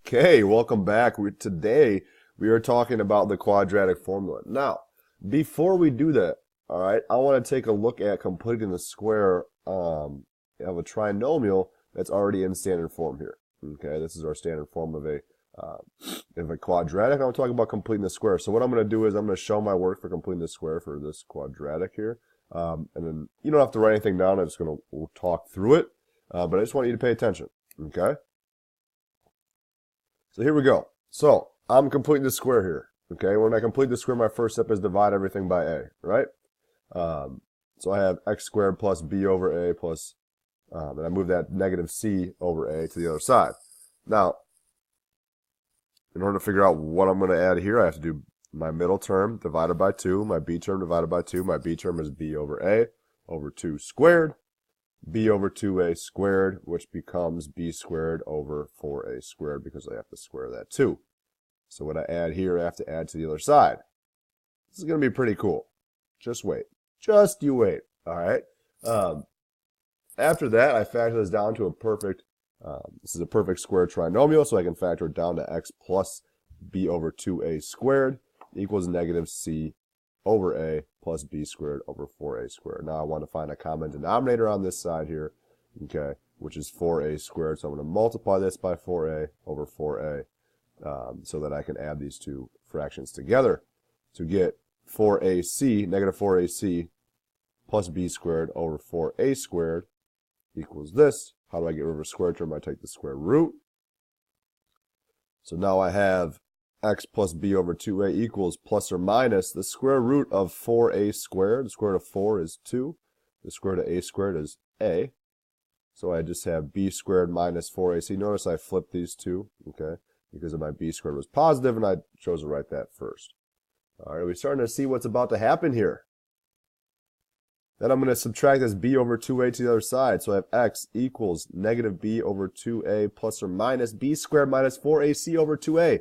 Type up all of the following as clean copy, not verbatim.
Okay, welcome back. Today we are talking about the quadratic formula. Now, before we do that, all right, I want to take a look at completing the square of a trinomial that's already in standard form here. Okay, this is our standard form of a quadratic. I'm talking about completing the square. So what I'm going to do is I'm going to show my work for completing the square for this quadratic here. And then you don't have to write anything down. I'm just going to talk through it. But I just want you to pay attention. Okay. So here we go. So I'm completing the square here. Okay, when I complete the square, my first step is divide everything by a, right? So I have x squared plus b over a plus, and I move that negative c over a to the other side. Now, in order to figure out what I'm going to add here, I have to do my middle term divided by 2, my b term divided by 2. My b term is b over a over 2 squared. B over 2a squared, which becomes b squared over 4a squared because I have to square that too. So what I add here, I have to add to the other side. This is going to be pretty cool. Just wait. Just you wait. All right. After that, I factor this down to a perfect, this is a perfect square trinomial, so I can factor it down to x plus b over 2a squared equals negative c over a plus b squared over 4a squared. Now I want to find a common denominator on this side here, okay, which is 4a squared. So I'm going to multiply this by 4a over 4a so that I can add these two fractions together to get 4ac, negative 4ac plus b squared over 4a squared equals this. How do I get rid of a square term? I take the square root. So now I have x plus b over 2a equals plus or minus the square root of 4a squared. The square root of 4 is 2. The square root of a squared is a. So I just have b squared minus 4ac. Notice I flipped these two, okay, because of my b squared was positive, and I chose to write that first. All right, we're starting to see what's about to happen here. Then I'm going to subtract this b over 2a to the other side. So I have x equals negative b over 2a plus or minus b squared minus 4ac over 2a.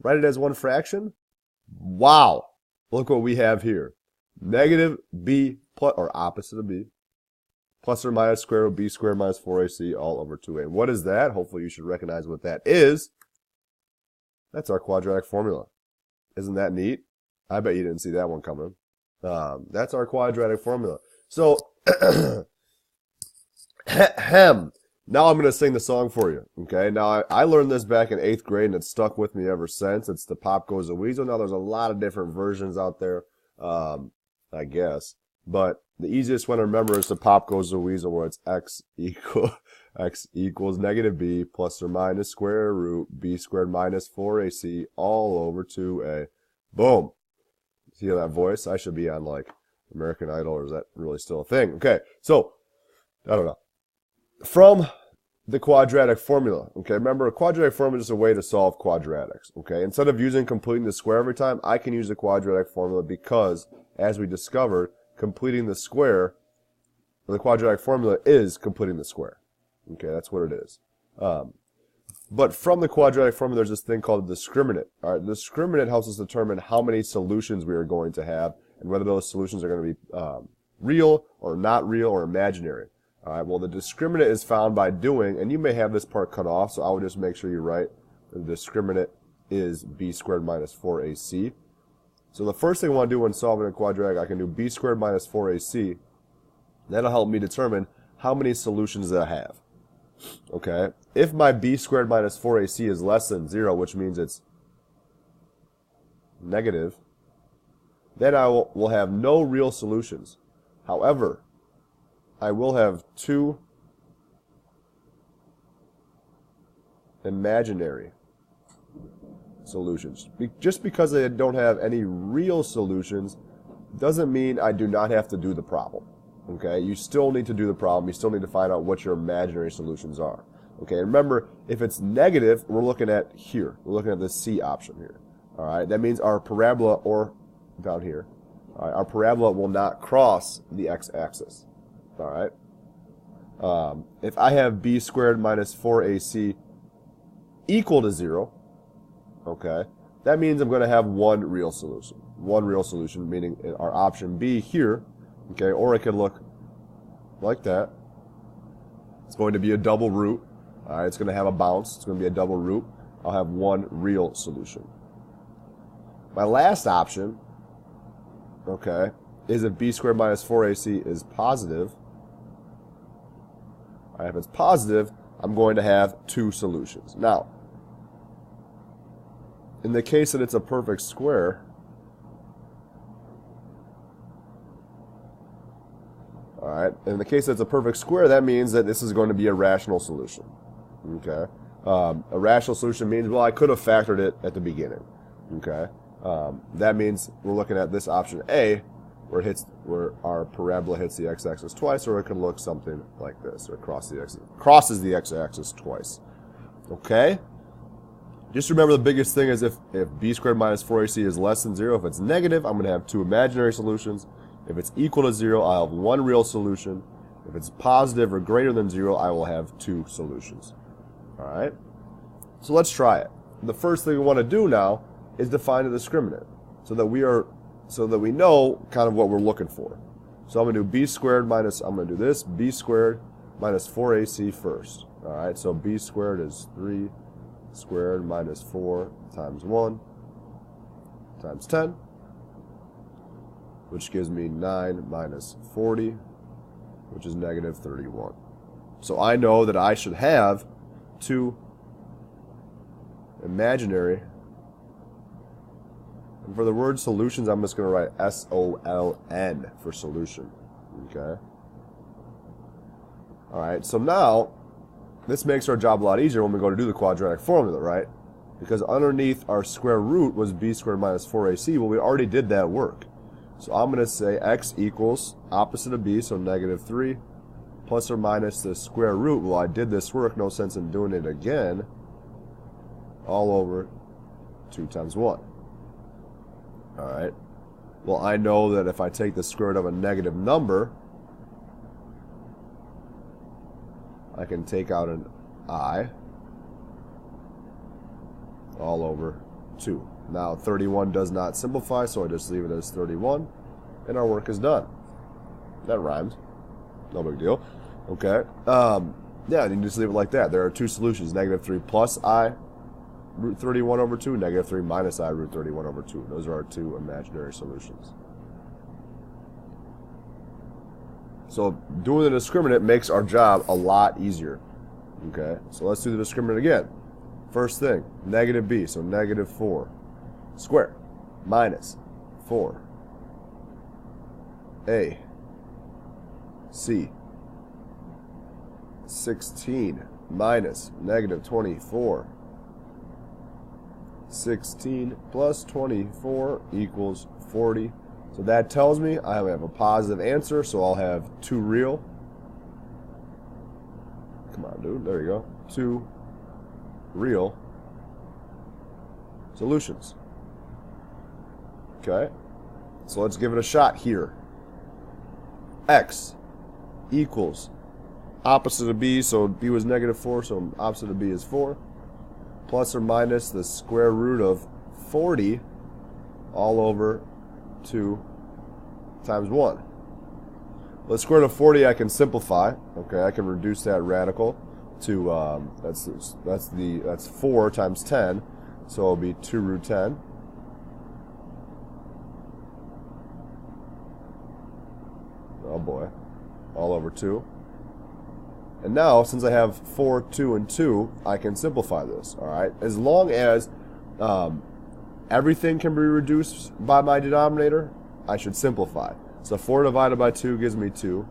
Write it as one fraction. Wow. Look what we have here. Negative b plus, or opposite of b, plus or minus square root of b squared minus 4ac all over 2a. What is that? Hopefully you should recognize what that is. That's our quadratic formula. Isn't that neat? I bet you didn't see that one coming. That's our quadratic formula. So, now I'm going to sing the song for you, okay? Now, I learned this back in 8th grade, and it's stuck with me ever since. It's the Pop Goes the Weasel. Now, there's a lot of different versions out there, I guess. But the easiest one to remember is the Pop Goes the Weasel, where it's x equals negative b plus or minus square root b squared minus 4ac all over 2a. Boom. See that voice? I should be on, like, American Idol, or is that really still a thing? Okay, so, I don't know. From the quadratic formula, okay, remember a quadratic formula is just a way to solve quadratics, okay? Instead of using completing the square every time, I can use the quadratic formula because, as we discovered, completing the square, the quadratic formula is completing the square, okay? That's what it is. But from the quadratic formula, there's this thing called the discriminant. All right, the discriminant helps us determine how many solutions we are going to have and whether those solutions are going to be real or not real or imaginary. All right, well, the discriminant is found by doing, and you may have this part cut off, so I would just make sure you write the discriminant is b squared minus 4ac. So the first thing I want to do when solving a quadratic, I can do b squared minus 4ac. That'll help me determine how many solutions that I have. Okay, if my b squared minus 4ac is less than 0, which means it's negative, then I will have no real solutions. However, I will have 2 imaginary solutions. Just because I don't have any real solutions doesn't mean I do not have to do the problem. Okay, you still need to do the problem. You still need to find out what your imaginary solutions are. Okay, and remember, if it's negative, we're looking at here. We're looking at the C option here. All right, that means our parabola, or down here, all right, our parabola will not cross the x-axis. All right. If I have b squared minus 4ac equal to 0, okay, that means I'm going to have one real solution. One real solution, meaning our option B here. Okay, or it could look like that. It's going to be a double root. All right, it's going to have a bounce. It's going to be a double root. I'll have one real solution. My last option, okay, is if b squared minus 4ac is positive. All right, if it's positive, I'm going to have two solutions. Now, in the case that it's a perfect square, all right, in the case that it's a perfect square, that means that this is going to be a rational solution. Okay, a rational solution means, well, I could have factored it at the beginning. Okay, that means we're looking at this option A, where our parabola hits the x-axis twice, or it could look something like this, or crosses the x-axis twice. Okay? Just remember the biggest thing is if b squared minus 4ac is less than 0, if it's negative, I'm going to have two imaginary solutions. If it's equal to 0, I'll have one real solution. If it's positive or greater than 0, I will have two solutions. All right? So let's try it. The first thing we want to do now is define a discriminant so that we know kind of what we're looking for. So I'm going to do b squared minus, I'm going to do this, b squared minus 4ac first. All right, so b squared is 3 squared minus 4 times 1 times 10, which gives me 9 minus 40, which is negative 31. So I know that I should have two imaginary. And for the word solutions, I'm just going to write S-O-L-N for solution. Okay? All right, so now this makes our job a lot easier when we go to do the quadratic formula, right? Because underneath our square root was b squared minus 4ac. Well, we already did that work. So I'm going to say x equals opposite of b, so negative 3, plus or minus the square root. Well, I did this work, no sense in doing it again, all over 2 times 1. All right. Well, I know that if I take the square root of a negative number, I can take out an I all over 2. Now, 31 does not simplify, so I just leave it as 31, and our work is done. That rhymes. No big deal. Okay. Yeah, you can just leave it like that. There are two solutions, negative 3 plus I root 31 over 2, negative 3 minus I root 31 over 2. Those are our two imaginary solutions. So doing the discriminant makes our job a lot easier. Okay, so let's do the discriminant again. First thing, negative b, so negative 4 squared minus 4 a c 16 minus negative 24. 16 plus 24 equals 40. So that tells me I have a positive answer, so I'll have two real. Come on, dude. There you go. Two real solutions. Okay. So let's give it a shot here. X equals opposite of b, so b was negative 4, so opposite of b is 4. Plus or minus the square root of 40 all over 2 times 1. Well, the square root of 40 I can simplify. Okay, I can reduce that radical to that's 4 times 10, so it'll be 2 root 10. Oh boy, all over 2. And now, since I have 4, 2, and 2, I can simplify this, all right? As long as everything can be reduced by my denominator, I should simplify. So 4 divided by 2 gives me 2.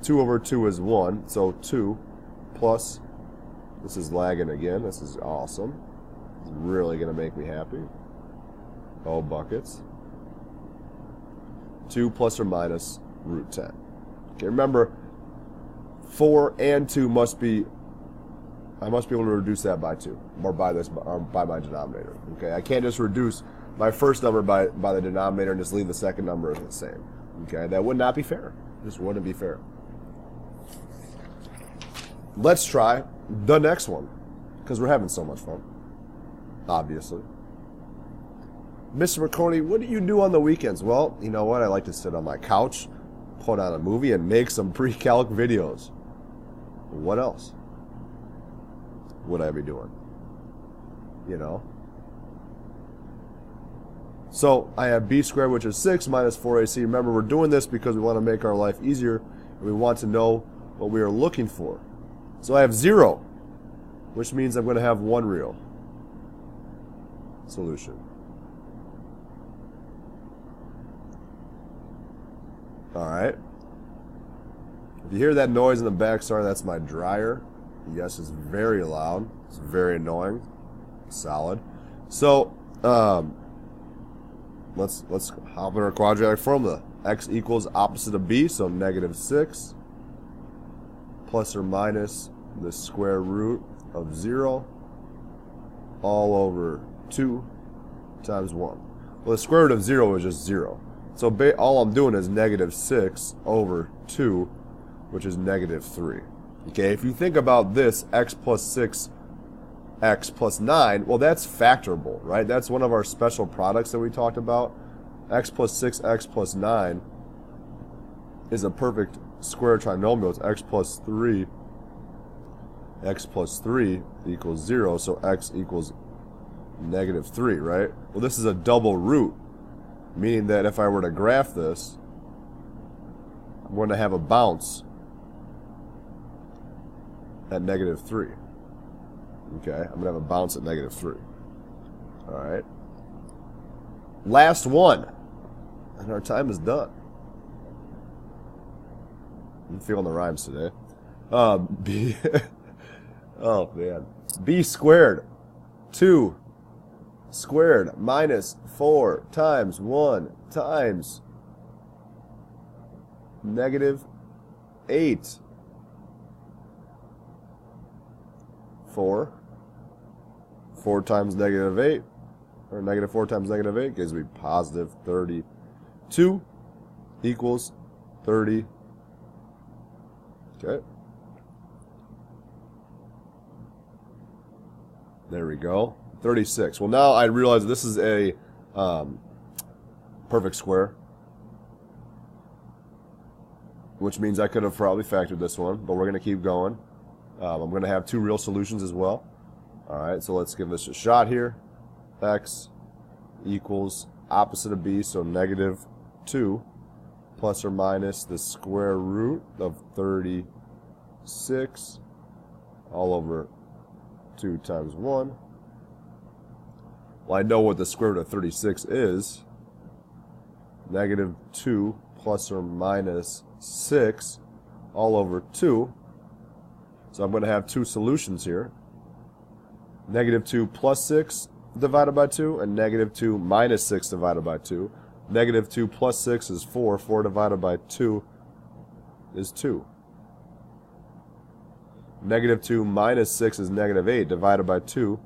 2 over 2 is 1, so 2 plus, this is lagging again, this is awesome. It's really going to make me happy. Oh, buckets. 2 plus or minus root 10. Okay, remember, 4 and 2 must be, I must be able to reduce that by 2, or by my denominator. Okay, I can't just reduce my first number by the denominator and just leave the second number as the same. Okay, that would not be fair. Just wouldn't be fair. Let's try the next one, because we're having so much fun, obviously. Mr. McConey, what do you do on the weekends? Well, you know what? I like to sit on my couch, put on a movie, and make some pre-calc videos. What else would I be doing? you know. So I have b squared, which is 6, minus 4ac. Remember, we're doing this because we want to make our life easier, and we want to know what we are looking for. So I have 0, which means I'm going to have one real solution. Alright. If you hear that noise in the back, sorry, that's my dryer. Yes, it's very loud. It's very annoying. Solid. So, let's hop in our quadratic formula. X equals opposite of b, so negative 6 plus or minus the square root of 0 all over 2 times 1. Well, the square root of 0 is just 0. So all I'm doing is negative 6 over 2, which is negative 3. Okay, if you think about this, x plus 6, x plus 9, well, that's factorable, right? That's one of our special products that we talked about. X plus 6, x plus 9 is a perfect square trinomial. It's x plus 3 equals 0, so x equals negative 3, right? Well, this is a double root, meaning that if I were to graph this, I'm going to have a bounce at negative 3. Okay, I'm going to have a bounce at negative 3. Alright. Last one. And our time is done. I'm feeling the rhymes today. B. Oh, man. B squared. 2 squared minus 4 times 1 times negative 8. 4 times negative 8, or negative 4 times negative 8 gives me positive 32 equals 30. Okay. There we go. 36. Well, now I realize this is a perfect square, which means I could have probably factored this one, but we're going to keep going. I'm going to have two real solutions as well. Alright, so let's give this a shot here. X equals opposite of b, so negative 2 plus or minus the square root of 36 all over 2 times 1. Well, I know what the square root of 36 is. Negative 2 plus or minus 6 all over 2. So I'm going to have two solutions here. Negative 2 plus 6 divided by 2, and negative 2 minus 6 divided by 2. Negative 2 plus 6 is 4. 4 divided by 2 is 2. Negative 2 minus 6 is negative 8. Divided by 2,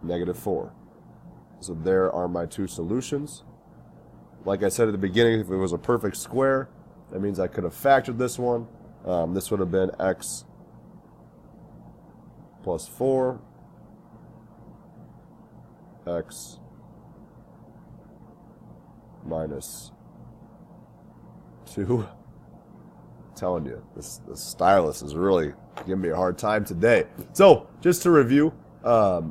negative 4. So there are my two solutions. Like I said at the beginning, if it was a perfect square, that means I could have factored this one. This would have been x plus 4, x minus 2. I'm telling you, this stylus is really giving me a hard time today. So, just to review a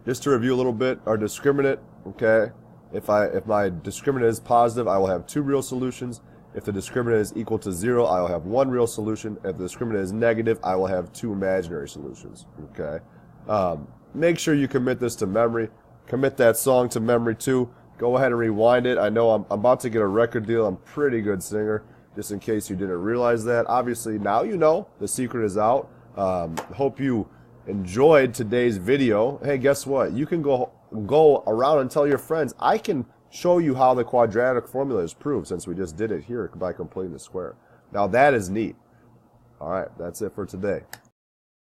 little bit, our discriminant, okay? If my discriminant is positive, I will have two real solutions. If the discriminant is equal to 0, I will have one real solution. If the discriminant is negative, I will have two imaginary solutions. Okay. Make sure you commit this to memory. Commit that song to memory too. Go ahead and rewind it. I know I'm about to get a record deal. I'm a pretty good singer, just in case you didn't realize that. Obviously, now you know. The secret is out. Hope you enjoyed today's video. Hey, guess what? You can go around and tell your friends. I can show you how the quadratic formula is proved, since we just did it here by completing the square. Now that is neat. Alright, that's it for today.